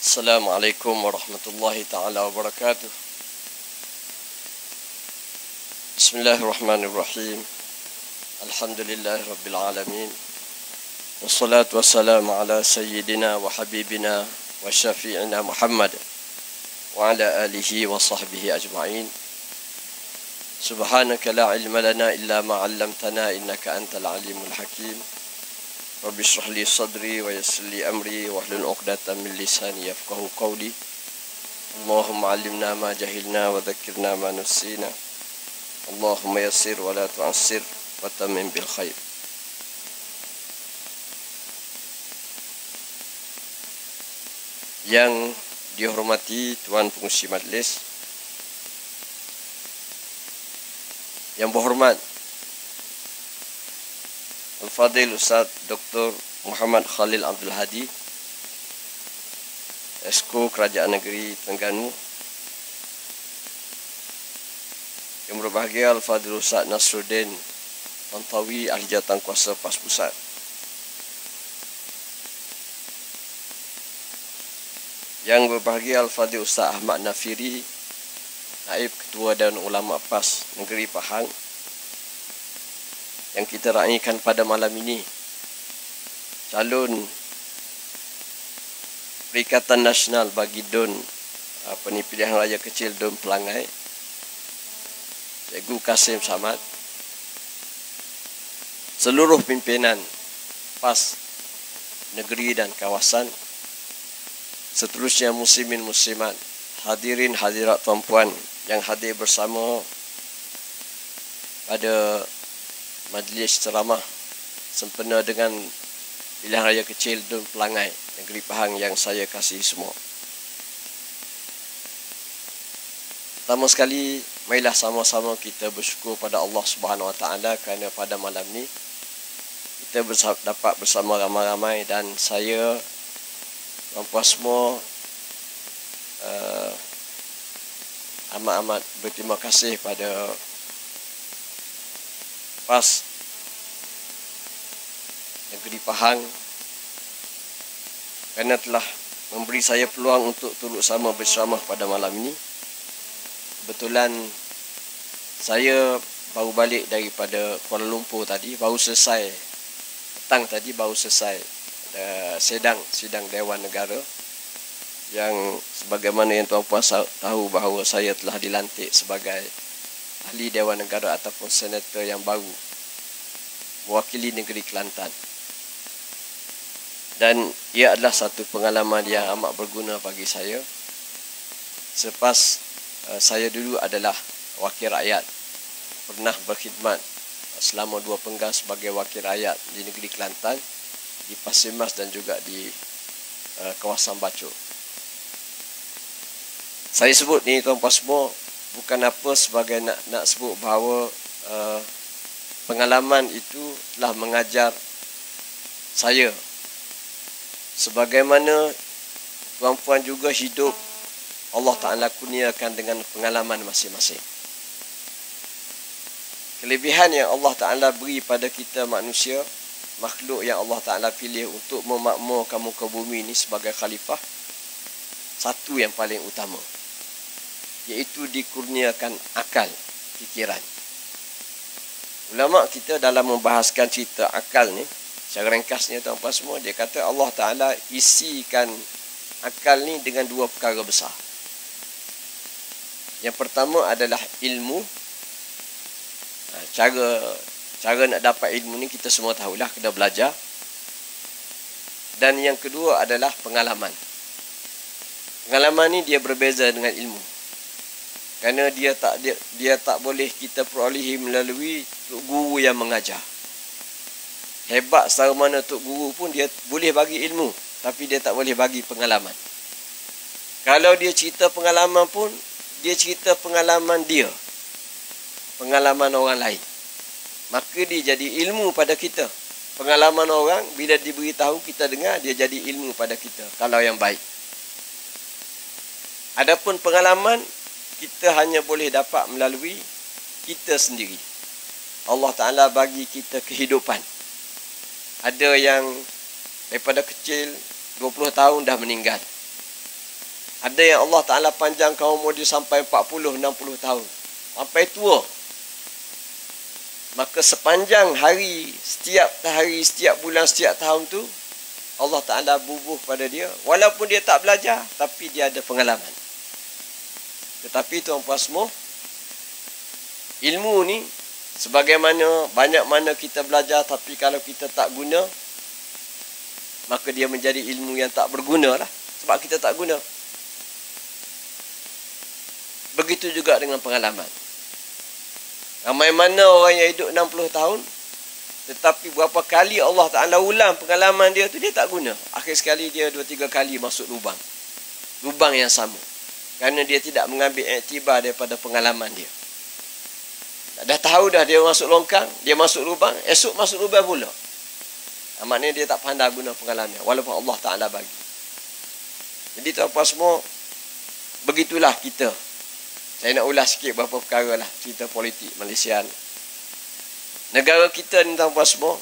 Assalamualaikum warahmatullahi ta'ala wabarakatuh. Bismillahirrahmanirrahim. Alhamdulillahi rabbil alamin. Wassalatu wassalamu ala sayyidina wa habibina wa syafi'ina Muhammad wa ala alihi wa sahbihi ajma'in. Subhanaka la ilma lana illa ma 'allamtana innaka antal alimul hakim. Rabbi shrah li sadri wa yassir li amri wahlul 'uqdatam min lisani yafqahu qawli. Allahumma 'allimna ma jahilna wa dhakkirna ma nusina. Allahumma yassir wa la tu'assir wa tammim bil khair. Yang dihormati Tuan Pengurusi Majlis, yang berhormat Al-Fadhil Ustaz Dr. Muhammad Khalil Abdul Hadi, Esko Kerajaan Negeri Terengganu, yang berbahagia Al-Fadhil Ustaz Nasruddin Tantawi, Ahli Jawatankuasa PAS Pusat, yang berbahagia Al-Fadhil Ustaz Ahmad Nafiri, Naib Ketua dan Ulama PAS Negeri Pahang, yang kita raikan pada malam ini, calon Perikatan Nasional bagi DUN pilihan raya kecil DUN Pelangai, Cikgu Kasim Samad, seluruh pimpinan PAS negeri dan kawasan, seterusnya muslimin muslimat, hadirin hadirat tuan-puan yang hadir bersama pada majlis ceramah sempena dengan pilihan raya kecil DUN Pelangai Negeri Pahang yang saya kasihi semua. Pertama sekali, marilah sama-sama kita bersyukur pada Allah Subhanahu Wa Taala kerana pada malam ni kita dapat bersama ramai-ramai, dan saya tuan-puan semua amat-amat berterima kasih pada PAS Negeri Pahang kerana telah memberi saya peluang untuk turut sama berceramah pada malam ini. Kebetulan saya baru balik daripada Kuala Lumpur tadi, baru selesai petang tadi, baru selesai sidang Dewan Negara, yang sebagaimana yang tuan-puan tahu bahawa saya telah dilantik sebagai ahli Dewan Negara ataupun senator yang baru mewakili negeri Kelantan. Dan ia adalah satu pengalaman yang amat berguna bagi saya. Selepas saya dulu adalah wakil rakyat, pernah berkhidmat selama 2 penggal sebagai wakil rakyat di negeri Kelantan, di Pasir Mas dan juga di kawasan Bacok. Saya sebut ni tuan-puan semua bukan apa sebagai nak sebut bahawa pengalaman itu telah mengajar saya sebagaimana tuan-puan juga hidup, Allah Ta'ala kurniakan dengan pengalaman masing-masing. Kelebihan yang Allah Ta'ala beri pada kita manusia, makhluk yang Allah Ta'ala pilih untuk memakmurkan muka bumi ini sebagai khalifah, satu yang paling utama, iaitu dikurniakan akal, fikiran. Ulama kita dalam membahaskan cerita akal ni, secara ringkasnya tuan-puan semua, dia kata Allah Ta'ala isikan akal ni dengan 2 perkara besar. Yang pertama adalah ilmu. Cara nak dapat ilmu ni kita semua tahulah, kena belajar. Dan yang kedua adalah pengalaman. Pengalaman ni dia berbeza dengan ilmu, kerana dia tak boleh kita perolehi melalui tok guru yang mengajar. Hebat secara mana tok guru pun, dia boleh bagi ilmu, tapi dia tak boleh bagi pengalaman. Kalau dia cerita pengalaman pun, dia cerita pengalaman dia, pengalaman orang lain. Maka dia jadi ilmu pada kita. Pengalaman orang bila diberitahu kita dengar, dia jadi ilmu pada kita kalau yang baik. Adapun pengalaman, kita hanya boleh dapat melalui kita sendiri. Allah Ta'ala bagi kita kehidupan. Ada yang daripada kecil 20 tahun dah meninggal. Ada yang Allah Ta'ala panjangkan umur dia sampai 40, 60 tahun. Sampai tua. Maka sepanjang hari, setiap bulan, setiap tahun tu, Allah Ta'ala bubuh pada dia. Walaupun dia tak belajar, tapi dia ada pengalaman. Tetapi tuan-puan semua, ilmu ni, sebagaimana banyak mana kita belajar, tapi kalau kita tak guna, maka dia menjadi ilmu yang tak berguna lah. Sebab kita tak guna. Begitu juga dengan pengalaman. Ramai mana orang yang hidup 60 tahun, tetapi berapa kali Allah Ta'ala ulang pengalaman dia tu, dia tak guna. Akhir sekali dia 2-3 kali masuk lubang. Lubang yang sama. Kerana dia tidak mengambil iktibar daripada pengalaman dia. Dah tahu dah dia masuk longkang, dia masuk lubang, esok masuk lubang pula. Maknanya dia tak pandai guna pengalaman, walaupun Allah Ta'ala bagi. Jadi tuan-puan semua, begitulah kita. Saya nak ulas sikit beberapa perkara lah, cerita politik Malaysia ni. Negara kita ni tuan-puan semua,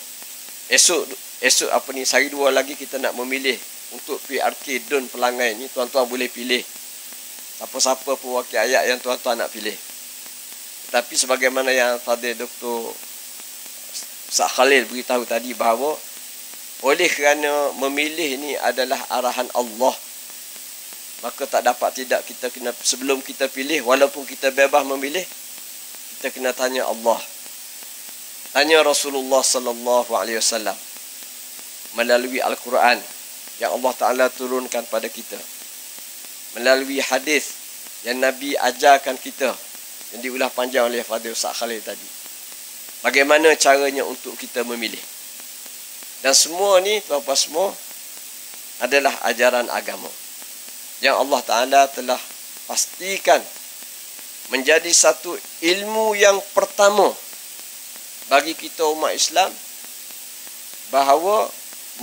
esok apa ni, sehari dua lagi kita nak memilih untuk PRK Dun Pelangai ni, tuan-tuan boleh pilih siapa-siapa pewakil ayat yang tuan-tuan nak pilih. Tapi sebagaimana yang Fadil Dr. Ustaz Khalil beritahu tadi bahawa oleh kerana memilih ni adalah arahan Allah, maka tak dapat tidak kita kena, sebelum kita pilih, walaupun kita bebas memilih, kita kena tanya Allah. Tanya Rasulullah sallallahu alaihi wasallam melalui Al-Quran yang Allah Ta'ala turunkan pada kita, melalui hadis yang Nabi ajarkan kita, yang diulas panjang oleh Fadil Ustaz Khalil tadi. Bagaimana caranya untuk kita memilih. Dan semua ni, tuan-tuan semua, adalah ajaran agama yang Allah Ta'ala telah pastikan menjadi satu ilmu yang pertama bagi kita umat Islam, bahawa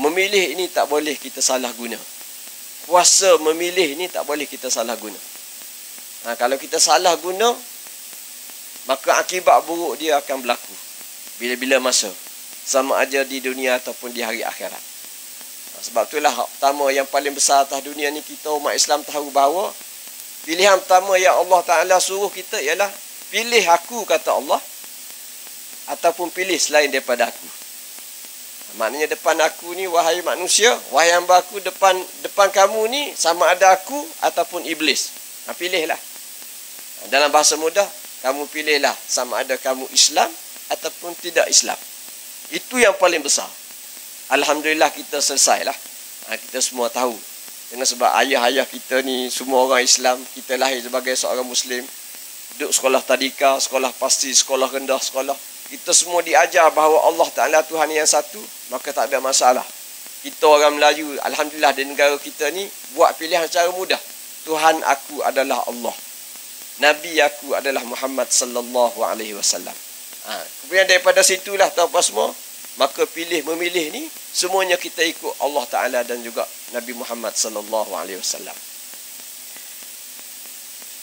memilih ini tak boleh kita salah guna. Kuasa memilih ini tak boleh kita salah guna. Kalau kita salah guna, maka akibat buruk dia akan berlaku bila-bila masa, sama ada di dunia ataupun di hari akhirat. Sebab itulah hak pertama yang paling besar atas dunia ni, kita umat Islam tahu bahawa pilihan pertama yang Allah Ta'ala suruh kita ialah pilih aku, kata Allah, ataupun pilih selain daripada aku. Maknanya depan aku ni, wahai manusia, wahai hamba aku, depan kamu ni sama ada aku ataupun iblis. Pilihlah. Dalam bahasa mudah, kamu pilihlah sama ada kamu Islam ataupun tidak Islam. Itu yang paling besar. Alhamdulillah kita selesailah. Kita semua tahu. Dengan sebab ayah-ayah kita ni semua orang Islam, kita lahir sebagai seorang Muslim, duduk sekolah tadika, sekolah pasti, sekolah rendah, sekolah. Kita semua diajar bahawa Allah Ta'ala Tuhan yang satu, maka tak ada masalah. Kita orang Melayu, Alhamdulillah di negara kita ni, buat pilihan secara mudah. Tuhan aku adalah Allah. Nabi aku adalah Muhammad sallallahu alaihi wasallam. Kemudian daripada situlah tuan-tuan semua, maka memilih ni semuanya kita ikut Allah Ta'ala dan juga Nabi Muhammad sallallahu alaihi wasallam.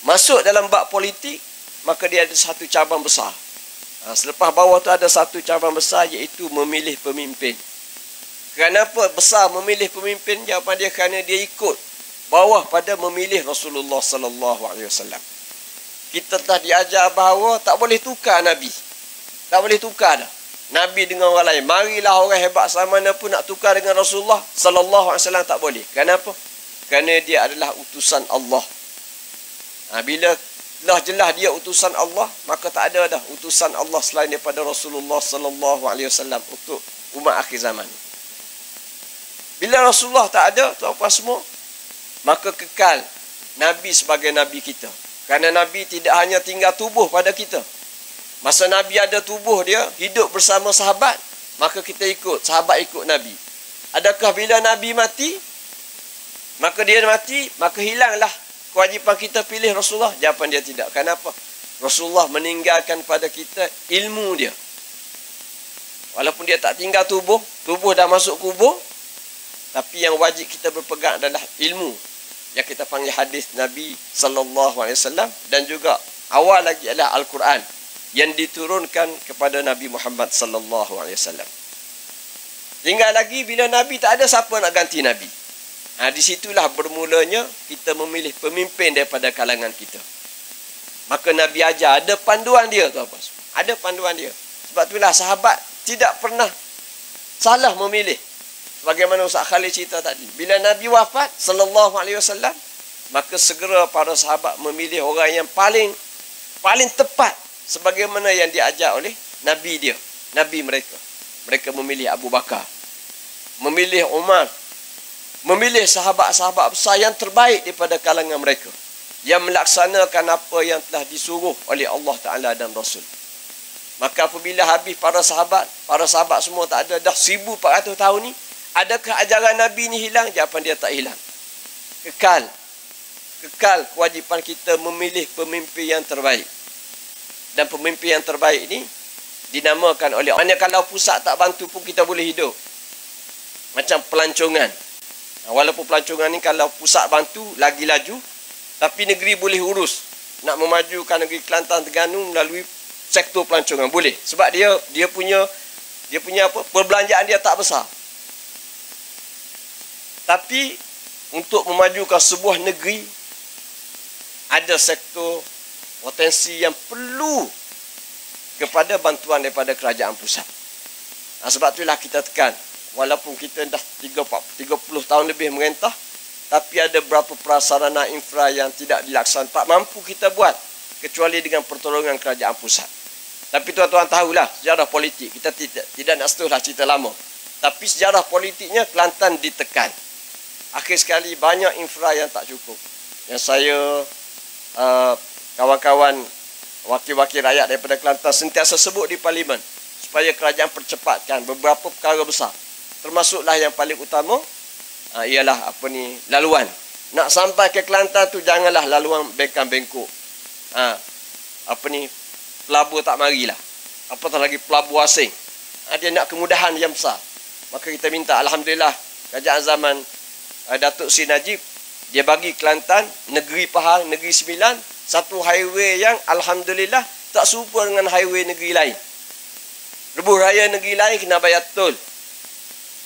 Masuk dalam bab politik, maka dia ada satu cabang besar. Selepas bawah tu ada satu cabang besar, iaitu memilih pemimpin. Kenapa besar memilih pemimpin? Jawapan dia kerana dia ikut bawah pada memilih Rasulullah sallallahu alaihi wasallam. Kita telah diajar bahawa tak boleh tukar Nabi. Tak boleh tukar dah. Nabi dengan orang lain. Marilah orang hebat sama mana pun nak tukar dengan Rasulullah sallallahu alaihi wasallam, tak boleh. Kenapa? Kerana dia adalah utusan Allah. Bila telah jelas dia utusan Allah, maka tak ada dah utusan Allah selain daripada Rasulullah sallallahu alaihi wasallam untuk umat akhir zaman. Bila Rasulullah tak ada, tuan-tuan semua, maka kekal Nabi sebagai Nabi kita. Kerana Nabi tidak hanya tinggal tubuh pada kita. Masa Nabi ada tubuh dia, hidup bersama sahabat, maka kita ikut, sahabat ikut Nabi. Adakah bila Nabi mati, maka dia mati, maka hilanglah kewajipan kita pilih Rasulullah? Jawapan dia tidak. Kenapa? Rasulullah meninggalkan pada kita ilmu dia. Walaupun dia tak tinggal tubuh dah masuk kubur, tapi yang wajib kita berpegang adalah ilmu yang kita panggil hadis Nabi sallallahu alaihi wasallam, dan juga awal lagi adalah Al-Quran yang diturunkan kepada Nabi Muhammad sallallahu alaihi wasallam. Tinggal lagi bila Nabi tak ada, siapa nak ganti Nabi? Di situlah bermulanya kita memilih pemimpin daripada kalangan kita. Maka Nabi ajar, ada panduan dia, tuan-tuan. Ada panduan dia. Sebab itulah sahabat tidak pernah salah memilih. Bagaimana Ustaz Khalid cerita tadi. Bila Nabi wafat, sallallahu alaihi wasallam, maka segera para sahabat memilih orang yang paling tepat sebagaimana yang diajar oleh Nabi dia, Nabi mereka. Mereka memilih Abu Bakar, memilih Umar, memilih sahabat-sahabat besar yang terbaik daripada kalangan mereka, yang melaksanakan apa yang telah disuruh oleh Allah Ta'ala dan Rasul. Maka apabila habis para sahabat semua tak ada, dah 1400 tahun ni, adakah ajaran Nabi ni hilang? Jawapan dia tak hilang. Kekal kewajipan kita memilih pemimpin yang terbaik. Dan pemimpin yang terbaik ni dinamakan oleh Allah. Kalau pusat tak bantu pun kita boleh hidup. Macam pelancongan. Walaupun pelancongan ni kalau pusat bantu lagi laju, tapi negeri boleh urus. Nak memajukan negeri Kelantan Terengganu melalui sektor pelancongan boleh. Sebab dia punya apa? Perbelanjaan dia tak besar. Tapi untuk memajukan sebuah negeri, ada sektor potensi yang perlu kepada bantuan daripada kerajaan pusat. Sebab itulah kita tekan, walaupun kita dah 30 tahun lebih merentah, tapi ada beberapa prasarana infra yang tidak dilaksanakan, tak mampu kita buat kecuali dengan pertolongan kerajaan pusat. Tapi tuan-tuan tahulah sejarah politik, kita tidak nak setuhlah cerita lama. Tapi sejarah politiknya Kelantan ditekan. Akhir sekali banyak infra yang tak cukup. Yang saya kawan-kawan wakil-wakil rakyat daripada Kelantan sentiasa sebut di parlimen supaya kerajaan percepatkan beberapa perkara besar. Termasuklah yang paling utama ialah laluan. Nak sampai ke Kelantan tu janganlah laluan bengkang-bengkok. Pelabur tak marilah. Apatah lagi pelabur asing. Dia nak kemudahan yang besar. Maka kita minta, alhamdulillah, kerajaan zaman Datuk Seri Najib, dia bagi Kelantan, negeri Pahang, negeri Sembilan, satu highway yang alhamdulillah tak serupa dengan highway negeri lain. Lebuh raya negeri lain kena bayar tol.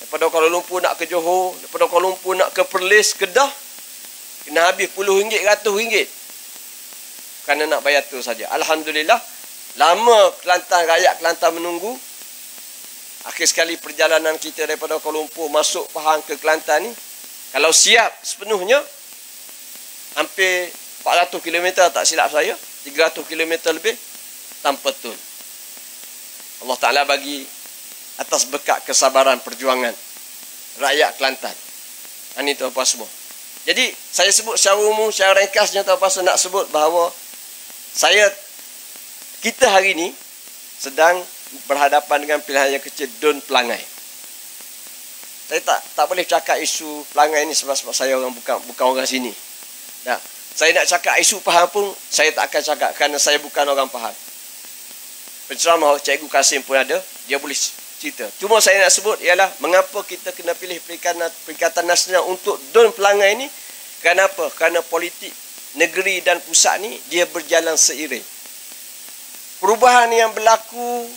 Daripada Kuala Lumpur nak ke Johor, daripada Kuala Lumpur nak ke Perlis, Kedah, kena habis puluh ringgit, RM100 kerana nak bayar tol saja. Alhamdulillah, lama rakyat Kelantan menunggu. Akhir sekali perjalanan kita daripada Kuala Lumpur masuk Pahang ke Kelantan ni, kalau siap sepenuhnya, hampir 400 km tak silap saya, 300 km lebih tanpa tol. Allah Ta'ala bagi atas berkat kesabaran perjuangan rakyat Kelantan. Ini tuan-tuan semua. Jadi saya sebut secara umum, secara ringkasnya tuan-tuan nak sebut bahawa kita hari ini sedang berhadapan dengan pilihan yang kecil, Dun Pelangai. Saya tak boleh cakap isu pelangai ini sebab saya bukan orang sini. Nah, saya nak cakap isu Pahang pun saya tak akan cakap kerana saya bukan orang Pahang. Penceramah Cikgu Kasim pun ada, dia boleh cerita. Cuma saya nak sebut ialah mengapa kita kena pilih Perikatan Nasional untuk Dun Pelangai ini. Kenapa? Kerana politik negeri dan pusat ni dia berjalan seiring. Perubahan yang berlaku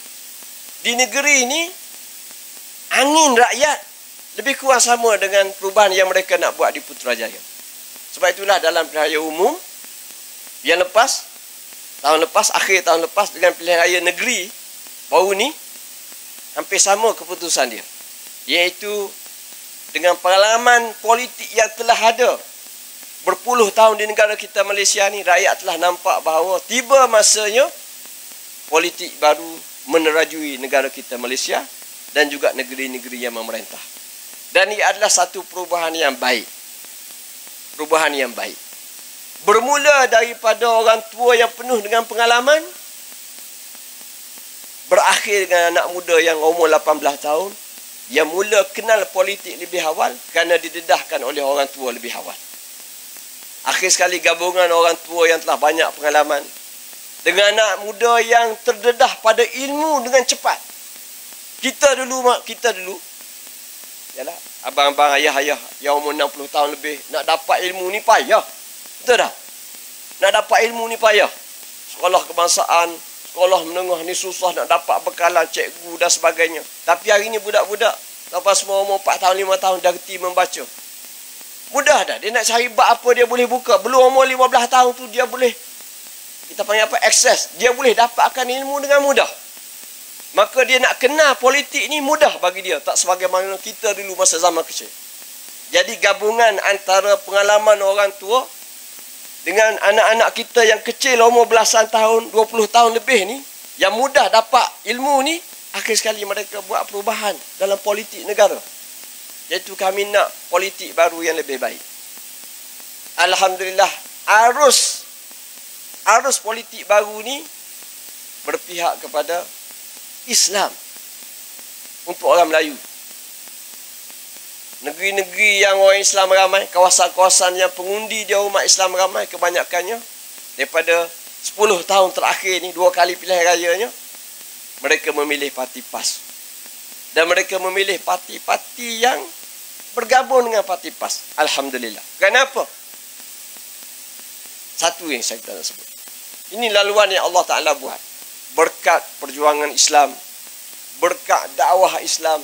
di negeri ini, angin rakyat lebih kurang sama dengan perubahan yang mereka nak buat di Putrajaya. Sebab itulah dalam pilihan raya umum yang lepas, akhir tahun lepas dengan pilihan raya negeri baru ni, hampir sama keputusan dia. Iaitu dengan pengalaman politik yang telah ada berpuluh tahun di negara kita Malaysia ni, rakyat telah nampak bahawa tiba masanya politik baru menerajui negara kita Malaysia dan juga negeri-negeri yang memerintah. Dan ia adalah satu perubahan yang baik. Perubahan yang baik. Bermula daripada orang tua yang penuh dengan pengalaman, berakhir dengan anak muda yang umur 18 tahun, yang mula kenal politik lebih awal kerana didedahkan oleh orang tua lebih awal. Akhir sekali gabungan orang tua yang telah banyak pengalaman dengan anak muda yang terdedah pada ilmu dengan cepat. Kita dulu yalah, abang-abang, ayah-ayah yang umur 60 tahun lebih nak dapat ilmu ni payah. Betul tak? Nak dapat ilmu ni payah. Sekolah kebangsaan, sekolah menengah ni susah nak dapat bekalan cikgu dan sebagainya. Tapi hari ni budak-budak lepas semua umur 4 tahun, 5 tahun dah reti membaca. Mudah dah. Dia nak cari bab apa dia boleh buka. Belum umur 15 tahun tu dia boleh, kita panggil apa, akses. Dia boleh dapatkan ilmu dengan mudah. Maka dia nak kenal politik ni mudah bagi dia. Tak sebagaimana kita dulu masa zaman kecil. Jadi gabungan antara pengalaman orang tua dengan anak-anak kita yang kecil umur belasan tahun, 20 tahun lebih ni, yang mudah dapat ilmu ni, akhir sekali mereka buat perubahan dalam politik negara. Iaitu kami nak politik baru yang lebih baik. Alhamdulillah, arus politik baru ni berpihak kepada Islam untuk orang Melayu. Negeri-negeri yang orang Islam ramai, kawasan-kawasan yang pengundi dia umat Islam ramai, kebanyakannya daripada 10 tahun terakhir ni, 2 kali pilihan rayanya, mereka memilih parti PAS. Dan mereka memilih parti-parti yang bergabung dengan parti PAS. Alhamdulillah. Kenapa? Satu yang saya nak sebut. Ini laluan yang Allah Ta'ala buat. Berkat perjuangan Islam, berkat dakwah Islam,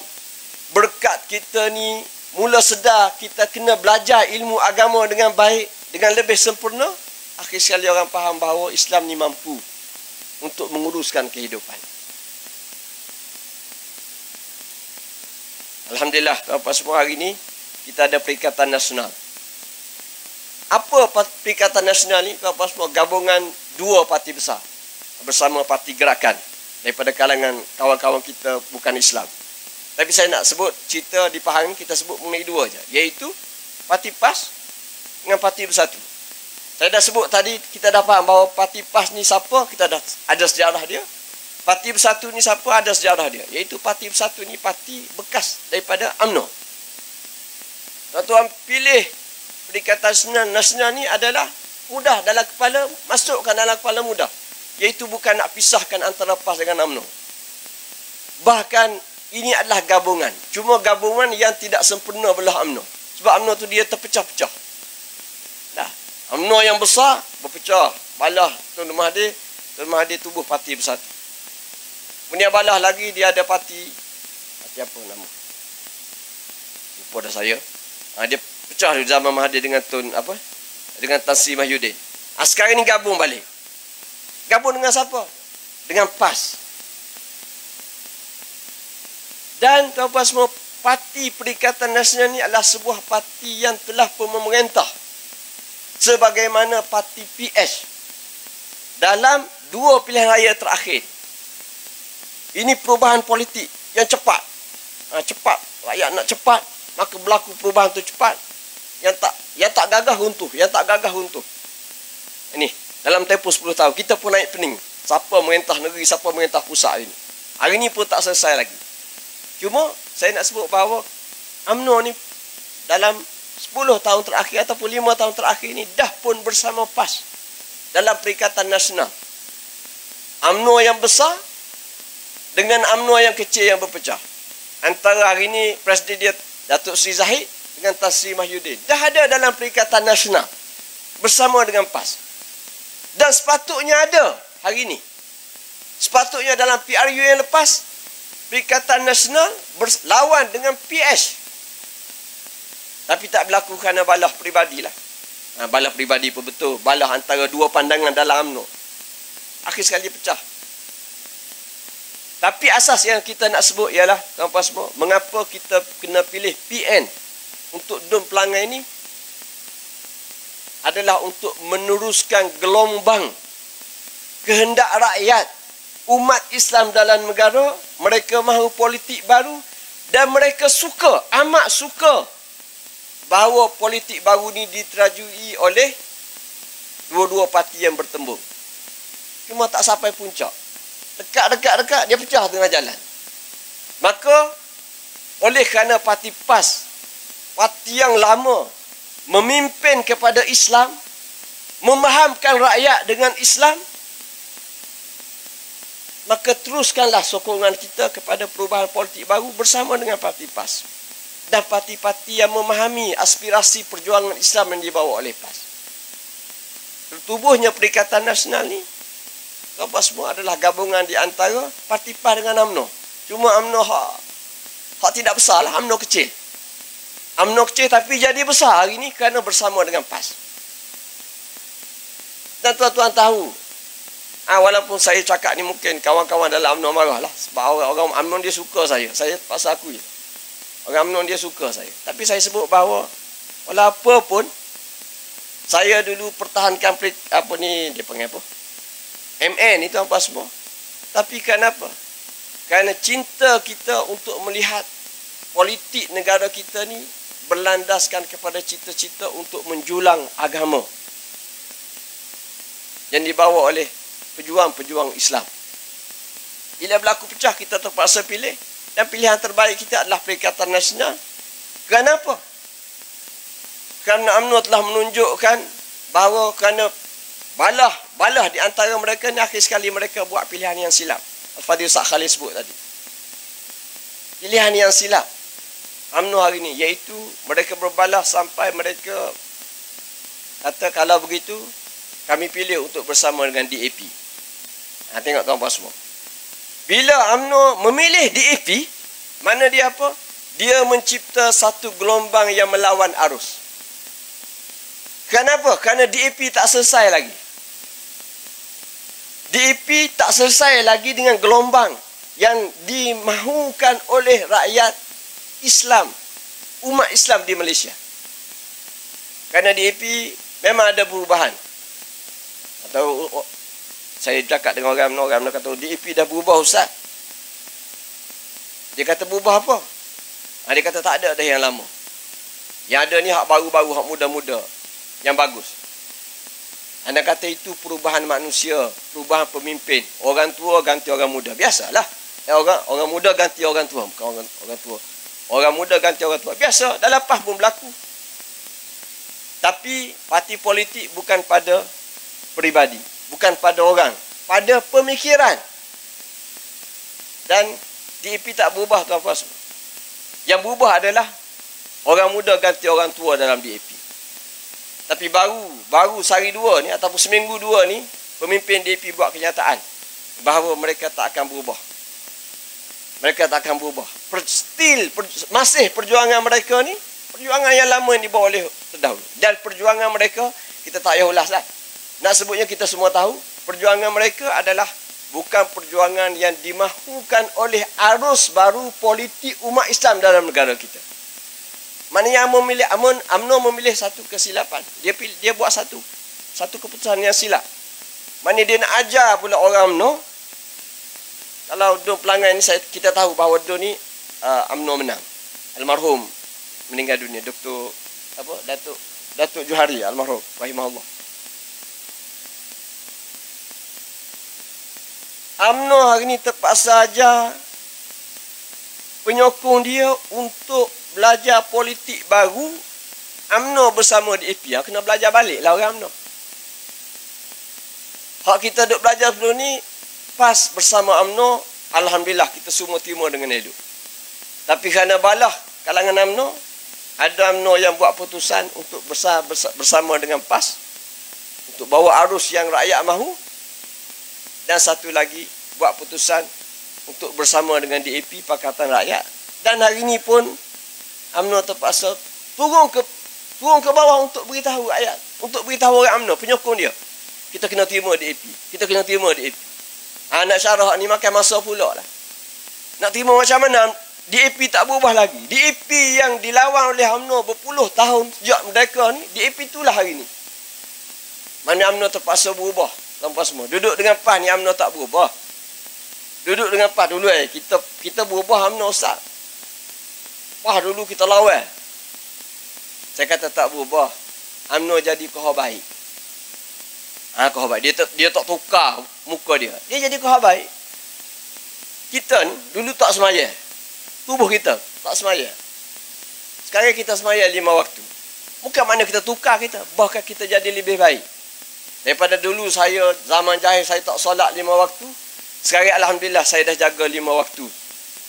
berkat kita ni mula sedar kita kena belajar ilmu agama dengan baik, dengan lebih sempurna, akhir sekali orang faham bahawa Islam ni mampu untuk menguruskan kehidupan. Alhamdulillah, tuan-tuan semua, hari ini kita ada Perikatan Nasional. Apa Perikatan Nasional ni? Tuan-tuan semua, gabungan 2 parti besar bersama parti gerakan daripada kalangan kawan-kawan kita bukan Islam. Tapi saya nak sebut cerita di Pahang, kita sebut mengenai 2 je, iaitu parti PAS dengan parti Bersatu. Saya dah sebut tadi, kita dah faham bahawa parti PAS ni siapa, kita dah ada sejarah dia. Parti Bersatu ni siapa, ada sejarah dia. Iaitu parti Bersatu ni parti bekas daripada UMNO. Tuan-tuan pilih Perikatan Nasional ni adalah mudah dalam kepala, masukkan dalam kepala mudah. Iaitu bukan nak pisahkan antara PAS dengan UMNO. Bahkan ini adalah gabungan. Cuma gabungan yang tidak sempurna belah UMNO. Sebab UMNO tu dia terpecah-pecah. Nah, UMNO yang besar berpecah. Balah Tun Mahathir tubuh parti Bersatu. Kemudian balah lagi dia ada parti apa nama? Lupa dah saya. Dia pecah di zaman Mahathir dengan dengan Tan Sri Mahyudin. Sekarang ni gabung balik. Gabung dengan siapa? Dengan PAS. Dan tuan-tuan semua, parti Perikatan Nasional ni adalah sebuah parti yang telah pun memerintah sebagaimana parti PS dalam 2 pilihan raya terakhir. Ini perubahan politik yang cepat. Cepat. Rakyat nak cepat, maka berlaku perubahan tu cepat. Yang tak gagah runtuh. Yang tak gagah runtuh. Ini, dalam tempoh 10 tahun, kita pun naik pening. Siapa merintah negeri, siapa merintah pusat ini. Hari ini pun tak selesai lagi. Cuma, saya nak sebut bahawa UMNO ni dalam 10 tahun terakhir ataupun 5 tahun terakhir ini dah pun bersama PAS dalam Perikatan Nasional. UMNO yang besar dengan UMNO yang kecil yang berpecah. Antara hari ini Presiden dia Datuk Seri Zahid dengan Tan Sri Mahyudin dah ada dalam Perikatan Nasional bersama dengan PAS. Dan sepatutnya ada hari ini. Sepatutnya dalam PRU yang lepas, Perikatan Nasional berlawan dengan PS. Tapi tak berlaku kerana balah peribadi lah. Balah peribadi pun betul. Balah antara 2 pandangan dalam UMNO. Akhir sekali pecah. Tapi asas yang kita nak sebut ialah, tuan-tuan semua, mengapa kita kena pilih PN untuk DUN Pelangai ini adalah untuk meneruskan gelombang kehendak rakyat umat Islam dalam negara. Mereka mahu politik baru dan mereka suka, amat suka bahawa politik baru ini diterajui oleh 2 parti yang bertembung. Cuma tak sampai puncak. Dekat dia pecah tengah jalan. Maka oleh kerana parti PAS, parti yang lama, memimpin kepada Islam, memahamkan rakyat dengan Islam, maka teruskanlah sokongan kita kepada perubahan politik baru bersama dengan parti PAS dan parti-parti yang memahami aspirasi perjuangan Islam yang dibawa oleh PAS. Tertubuhnya Perikatan Nasional ni, apa semua adalah gabungan di antara parti PAS dengan UMNO. Cuma UMNO hak tidak besar lah, UMNO kecil. UMNO kecil tapi jadi besar hari ni kerana bersama dengan PAS. Dan tuan-tuan tahu, walaupun saya cakap ni mungkin kawan-kawan dalam UMNO marah lah. Sebab orang UMNO dia suka saya. Saya paksa akui. Orang UMNO dia suka saya. Tapi saya sebut bahawa walaupun pun saya dulu pertahankan apa ni dia panggil apa? MN itu apa semua. Tapi kenapa? Kerana cinta kita untuk melihat politik negara kita ni berlandaskan kepada cita-cita untuk menjulang agama yang dibawa oleh pejuang-pejuang Islam. Bila berlaku pecah, kita terpaksa pilih. Dan pilihan terbaik kita adalah Perikatan Nasional. Kenapa? Kerana UMNO telah menunjukkan bahawa kerana balah di antara mereka ni akhir sekali mereka buat pilihan yang silap. Al-Fadhil Ustaz Khalid sebut tadi. Pilihan yang silap UMNO hari ini, iaitu mereka berbalah sampai mereka kata kalau begitu kami pilih untuk bersama dengan DAP. Tengok tuan-tuan semua. Bila UMNO memilih DAP, mana dia apa? Dia mencipta satu gelombang yang melawan arus. Kenapa? Kerana DAP tak selesai lagi. DAP tak selesai lagi dengan gelombang yang dimahukan oleh rakyat Islam, umat Islam di Malaysia. Kerana DAP memang ada perubahan. Atau saya cakap dengan orang kata DAP dah berubah Ustaz. Dia kata berubah apa? Dia kata tak ada dah yang lama. Yang ada ni hak baru-baru, hak muda-muda, yang bagus. Anda kata itu perubahan manusia, perubahan pemimpin. Orang tua ganti orang muda. Biasalah. Orang muda ganti orang tua, bukan orang tua. Orang muda ganti orang tua. Biasa, dah lepas pun berlaku. Tapi parti politik bukan pada peribadi, bukan pada orang, pada pemikiran. Dan DAP tak berubah tuan-tuan semua. Yang berubah adalah orang muda ganti orang tua dalam DAP. Tapi baru sehari dua ni ataupun seminggu dua ni pemimpin DAP buat kenyataan bahawa mereka tak akan berubah. Mereka tak akan berubah. Masih perjuangan mereka ni perjuangan yang lama yang dibawa oleh terdahulu. Dan perjuangan mereka kita tak payah ulas lah. Nak sebutnya kita semua tahu, perjuangan mereka adalah bukan perjuangan yang dimahukan oleh arus baru politik umat Islam dalam negara kita. Mana yang memilih UMNO memilih satu kesilapan. Dia buat satu keputusan yang silap. Mana dia nak ajar pula orang UMNO. Kalau Dun pelanggan ni kita tahu bahawa Dun ni UMNO menang. Almarhum meninggal dunia Datuk Johari almarhum rahimahullah. UMNO hari ni terpaksa ajar penyokong dia untuk belajar politik baru. UMNO bersama DAP kena belajar balik lah orang UMNO. Hak kita duk belajar sebelum ni PAS bersama UMNO, alhamdulillah kita semua terima dengan elok. Tapi kerana balah kalangan UMNO, ada UMNO yang buat putusan untuk bersama dengan PAS untuk bawa arus yang rakyat mahu, dan satu lagi buat putusan untuk bersama dengan DAP Pakatan Rakyat. Dan hari ini pun UMNO terpaksa turun ke bawah untuk beritahu rakyat, untuk beritahu orang UMNO, penyokong dia, kita kena terima DAP, kita kena terima DAP. Nak syarah ni makan masa pula lah. Nak terima macam mana? DAP tak berubah lagi. DAP yang dilawan oleh UMNO berpuluh tahun sejak merdeka ni, DAP itulah hari ni. Mana UMNO terpaksa berubah. Tanpa semua. Duduk dengan PAS ni UMNO tak berubah. Duduk dengan PAS dulu kita berubah UMNO Ustaz. PAS dulu kita lawan. Saya kata tak berubah. UMNO jadi kohar baik. Kohar baik. Dia tak tukar muka dia. Dia jadi kohar baik. Kita ni dulu tak semaya. Tubuh kita tak semaya. Sekarang kita semaya 5 waktu. Bukan mana kita tukar kita, bahkan kita jadi lebih baik. Daripada dulu saya zaman jahil saya tak solat 5 waktu. Sekarang alhamdulillah saya dah jaga 5 waktu.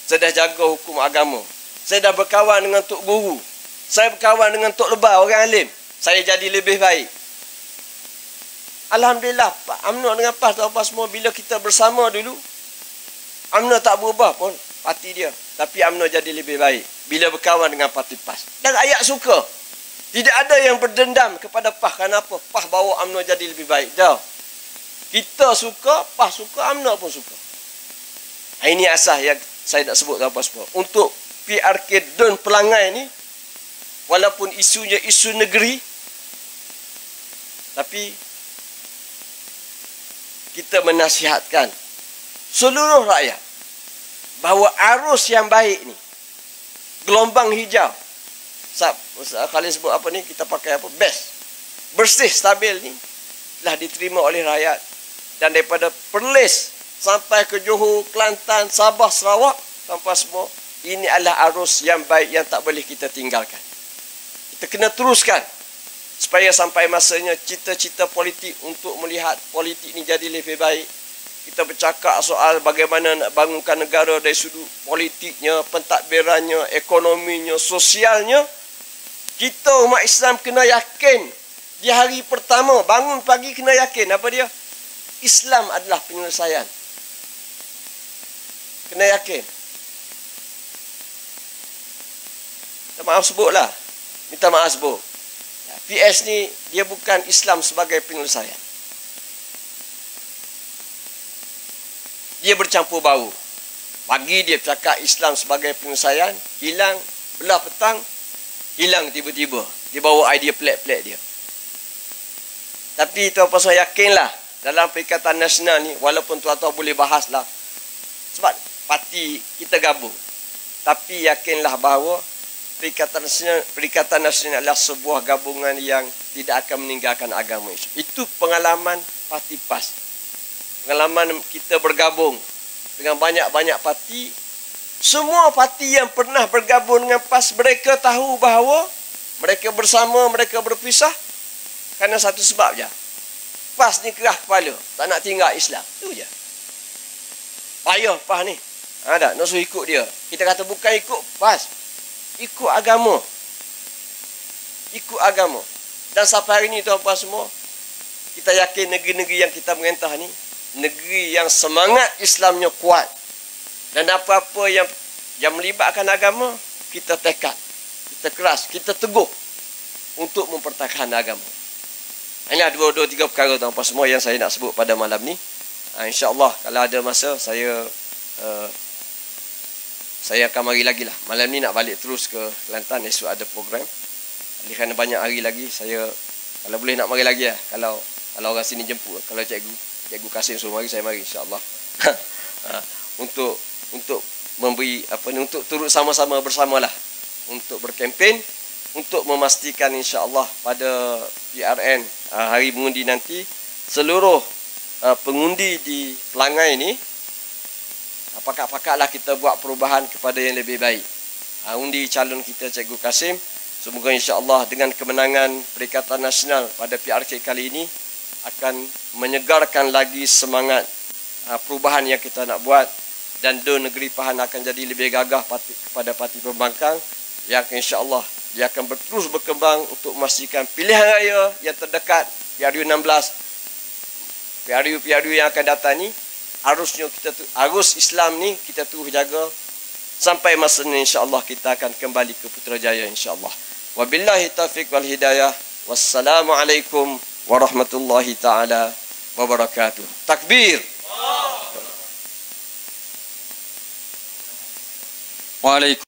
Saya dah jaga hukum agama. Saya dah berkawan dengan tok guru. Saya berkawan dengan tok lebah, orang alim. Saya jadi lebih baik. Alhamdulillah, UMNO dengan PAS apa semua bila kita bersama dulu, UMNO tak berubah pun. parti dia. Tapi UMNO jadi lebih baik bila berkawan dengan parti PAS. Dan rakyat suka. Tidak ada yang berdendam kepada PAS. Kenapa? PAS bawa UMNO jadi lebih baik. Dah. Kita suka, PAS suka, UMNO pun suka. Ini asas yang saya nak sebut tuan-tuan semua. Untuk PRK Dun Pelangai ni, walaupun isunya isu negeri, tapi kita menasihatkan seluruh rakyat bahawa arus yang baik ni, gelombang hijau, kalian sebut apa ni, kita pakai apa, best, bersih, stabil ni, telah diterima oleh rakyat. Dan daripada Perlis sampai ke Johor, Kelantan, Sabah, Sarawak, tanpa semua, ini adalah arus yang baik yang tak boleh kita tinggalkan. Kita kena teruskan supaya sampai masanya cita-cita politik untuk melihat politik ni jadi lebih baik. Kita bercakap soal bagaimana nak bangunkan negara dari sudut politiknya, pentadbirannya, ekonominya, sosialnya. Kita umat Islam kena yakin di hari pertama bangun pagi, kena yakin apa dia? Islam adalah penyelesaian. Kena yakin. Minta maaf sebutlah. Minta maaf sebut. PS ni dia bukan Islam sebagai penyelesaian. Dia bercampur bau. Pagi dia cakap Islam sebagai penyelesaian, hilang belah petang, hilang tiba-tiba. Dia bawa idea pelik-pelik dia. Tapi tuan-tuan saya yakinlah dalam Perikatan Nasional ni, walaupun tuan-tuan boleh bahaslah sebab parti kita gabung, tapi yakinlah bahawa Perikatan Nasional adalah sebuah gabungan yang tidak akan meninggalkan agama Islam. Itu pengalaman parti PAS. Pengalaman kita bergabung dengan banyak-banyak parti. Semua parti yang pernah bergabung dengan PAS, mereka tahu bahawa mereka bersama, mereka berpisah kerana satu sebab je. PAS ni kerah kepala, tak nak tinggal Islam. Itu je. Payah PAS ni. Tak, nak suruh ikut dia. Kita kata bukan ikut PAS. Ikut agama. Ikut agama. Dan sampai hari ni tuan-tuan semua, kita yakin negeri-negeri yang kita merentah ni, negeri yang semangat Islamnya kuat. Dan apa-apa yang melibatkan agama, kita tekad, kita keras, kita teguh untuk mempertahankan agama. Inilah dua, tiga perkara tuan-tuan semua yang saya nak sebut pada malam ni. InsyaAllah kalau ada masa saya akan mari lagi lah. Malam ni nak balik terus ke Kelantan, esok ada program. Kerana banyak hari lagi, saya kalau boleh nak mari lagi lah. Kalau orang sini jemput, kalau Cikgu Kasim suruh mari, saya mari insyaAllah. Untuk memberi untuk turut sama-sama bersamalah untuk berkempen, untuk memastikan insyaAllah pada PRN hari mengundi nanti, seluruh pengundi di Pelangai ni, pakat-pakatlah kita buat perubahan kepada yang lebih baik. Undi calon kita Cikgu Kasim. Semoga insya-Allah dengan kemenangan Perikatan Nasional pada PRK kali ini akan menyegarkan lagi semangat perubahan yang kita nak buat, dan Dun Negeri Pahang akan jadi lebih gagah kepada parti pembangkang yang insya-Allah dia akan terus berkembang untuk memastikan pilihan raya yang terdekat PRU 16, PRU yang akan datang ni, arus Islam ni kita terus jaga sampai masa ni insya-Allah kita akan kembali ke Putrajaya insya-Allah. Wabillahi taufiq wal hidayah. Wassalamualaikum warahmatullahi taala wabarakatuh. Takbir. Waalaikumsalam.